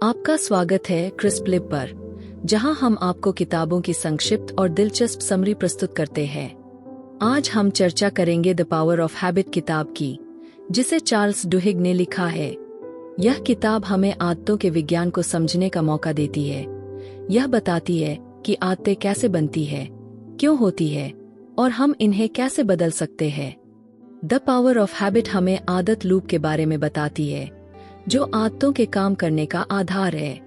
आपका स्वागत है क्रिस्पलिप पर, जहां हम आपको किताबों की संक्षिप्त और दिलचस्प समरी प्रस्तुत करते हैं। आज हम चर्चा करेंगे द पावर ऑफ हैबिट किताब की, जिसे चार्ल्स डुहिग ने लिखा है। यह किताब हमें आदतों के विज्ञान को समझने का मौका देती है। यह बताती है कि आदतें कैसे बनती है, क्यों होती है और हम इन्हें कैसे बदल सकते हैं। द पावर ऑफ हैबिट हमें आदत लूप के बारे में बताती है, जो आदतों के काम करने का आधार है।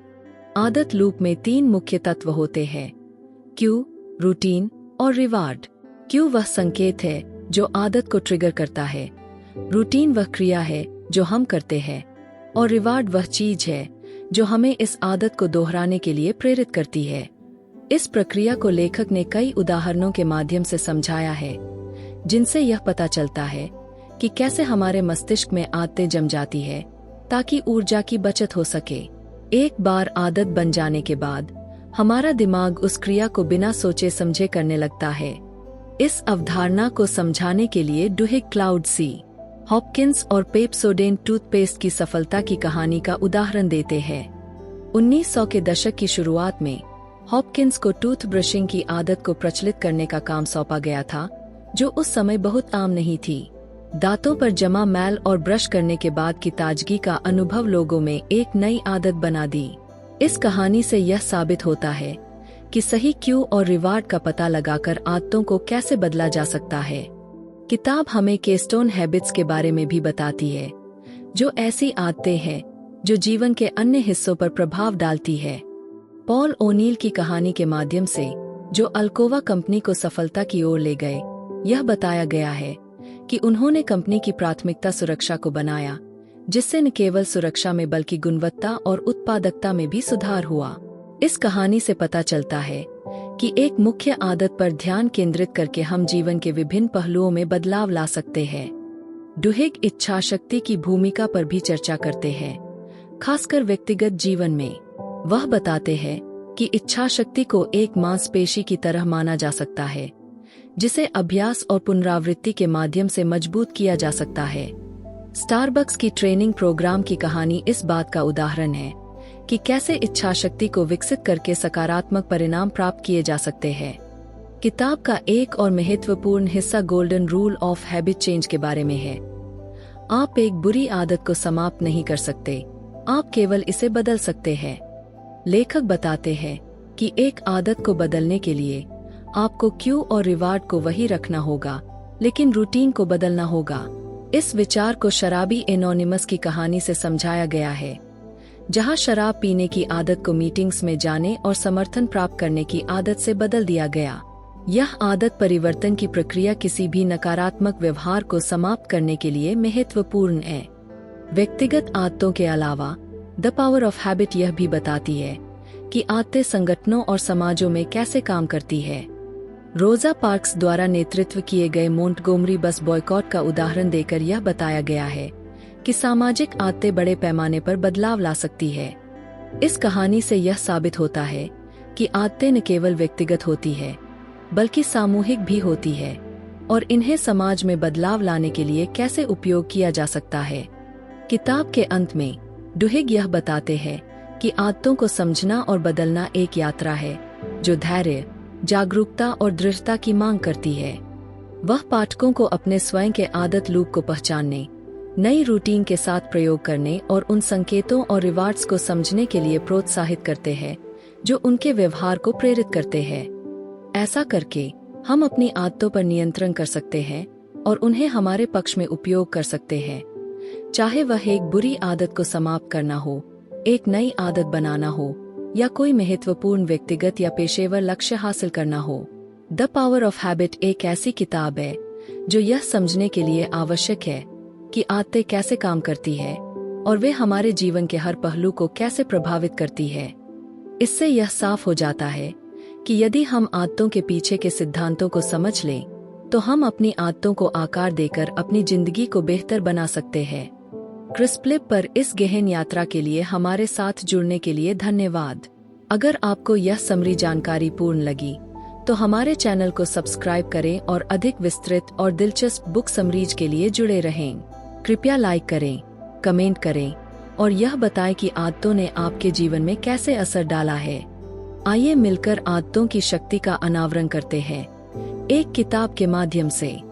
आदत लूप में 3 मुख्य तत्व होते हैं: क्यू, रूटीन और रिवार्ड। क्यू वह संकेत है जो आदत को ट्रिगर करता है, रूटीन वह क्रिया है जो हम करते हैं, और रिवार्ड वह चीज है जो हमें इस आदत को दोहराने के लिए प्रेरित करती है। इस प्रक्रिया को लेखक ने कई उदाहरणों के माध्यम से समझाया है, जिनसे यह पता चलता है कि कैसे हमारे मस्तिष्क में आदतें जम जाती है ताकि ऊर्जा की बचत हो सके। एक बार आदत बन जाने के बाद हमारा दिमाग उस क्रिया को बिना सोचे समझे करने लगता है। इस अवधारणा को समझाने के लिए डुहिग क्लाउड सी, हॉपकिंस और पेप्सोडेंट टूथपेस्ट की सफलता की कहानी का उदाहरण देते हैं। 1900 के दशक की शुरुआत में हॉपकिंस को टूथ ब्रशिंग की आदत को प्रचलित करने का काम सौंपा गया था, जो उस समय बहुत आम नहीं थी। दांतों पर जमा मैल और ब्रश करने के बाद की ताजगी का अनुभव लोगों में एक नई आदत बना दी। इस कहानी से यह साबित होता है कि सही क्यू और रिवार्ड का पता लगाकर आदतों को कैसे बदला जा सकता है। किताब हमें केस्टोन हैबिट्स के बारे में भी बताती है, जो ऐसी आदतें हैं जो जीवन के अन्य हिस्सों पर प्रभाव डालती है। पॉल ओनील की कहानी के माध्यम से, जो अल्कोवा कंपनी को सफलता की ओर ले गए, यह बताया गया है कि उन्होंने कंपनी की प्राथमिकता सुरक्षा को बनाया, जिससे न केवल सुरक्षा में बल्कि गुणवत्ता और उत्पादकता में भी सुधार हुआ। इस कहानी से पता चलता है कि एक मुख्य आदत पर ध्यान केंद्रित करके हम जीवन के विभिन्न पहलुओं में बदलाव ला सकते हैं। डुहिग इच्छाशक्ति की भूमिका पर भी चर्चा करते हैं, खासकर व्यक्तिगत जीवन में। वह बताते हैं कि इच्छाशक्ति को एक मांसपेशी की तरह माना जा सकता है, जिसे अभ्यास और पुनरावृत्ति के माध्यम से मजबूत किया जा सकता है। स्टारबक्स की ट्रेनिंग प्रोग्राम की कहानी इस बात का उदाहरण है कि कैसे इच्छाशक्ति को विकसित करके सकारात्मक परिणाम प्राप्त किए जा सकते हैं। किताब का एक और महत्वपूर्ण हिस्सा golden rule of habit change के बारे में है। आप एक बुरी आदत को समाप्त नहीं कर सकते, आप केवल इसे बदल सकते हैं। लेखक बताते हैं कि एक आदत को बदलने के लिए आपको क्यू और रिवार्ड को वही रखना होगा, लेकिन रूटीन को बदलना होगा। इस विचार को शराबी एनोनिमस की कहानी से समझाया गया है, जहां शराब पीने की आदत को मीटिंग्स में जाने और समर्थन प्राप्त करने की आदत से बदल दिया गया। यह आदत परिवर्तन की प्रक्रिया किसी भी नकारात्मक व्यवहार को समाप्त करने के लिए महत्वपूर्ण है। व्यक्तिगत आदतों के अलावा द पावर ऑफ हैबिट यह भी बताती है कि आदतें संगठनों और समाजों में कैसे काम करती है। रोजा पार्क्स द्वारा नेतृत्व किए गए मोंटगोमरी बस बॉयकॉट का उदाहरण देकर यह बताया गया है कि सामाजिक आदतें बड़े पैमाने पर बदलाव ला सकती है। इस कहानी से यह साबित होता है कि आदतें न केवल व्यक्तिगत होती है, बल्कि सामूहिक भी होती है, और इन्हें समाज में बदलाव लाने के लिए कैसे उपयोग किया जा सकता है। किताब के अंत में डुहिग यह बताते हैं कि आदतों को समझना और बदलना एक यात्रा है, जो धैर्य, जागरूकता और दृढ़ता की मांग करती है। वह पाठकों को अपने स्वयं के आदत लूप को पहचानने, नई रूटीन के साथ प्रयोग करने और उन संकेतों और रिवार्ड्स को समझने के लिए प्रोत्साहित करते हैं, जो उनके व्यवहार को प्रेरित करते हैं। ऐसा करके हम अपनी आदतों पर नियंत्रण कर सकते हैं और उन्हें हमारे पक्ष में उपयोग कर सकते हैं, चाहे वह एक बुरी आदत को समाप्त करना हो, एक नई आदत बनाना हो, या कोई महत्वपूर्ण व्यक्तिगत या पेशेवर लक्ष्य हासिल करना हो। द पावर ऑफ हैबिट एक ऐसी किताब है जो यह समझने के लिए आवश्यक है कि आदतें कैसे काम करती है और वे हमारे जीवन के हर पहलू को कैसे प्रभावित करती है। इससे यह साफ हो जाता है कि यदि हम आदतों के पीछे के सिद्धांतों को समझ लें, तो हम अपनी आदतों को आकार देकर अपनी जिंदगी को बेहतर बना सकते हैं। क्रिस्पलिप पर इस गहन यात्रा के लिए हमारे साथ जुड़ने के लिए धन्यवाद। अगर आपको यह समरी जानकारी पूर्ण लगी, तो हमारे चैनल को सब्सक्राइब करें और अधिक विस्तृत और दिलचस्प बुक समरीज के लिए जुड़े रहें। कृपया लाइक करें, कमेंट करें और यह बताए कि आदतों ने आपके जीवन में कैसे असर डाला है। आइए मिलकर आदतों की शक्ति का अनावरण करते हैं एक किताब के माध्यम से।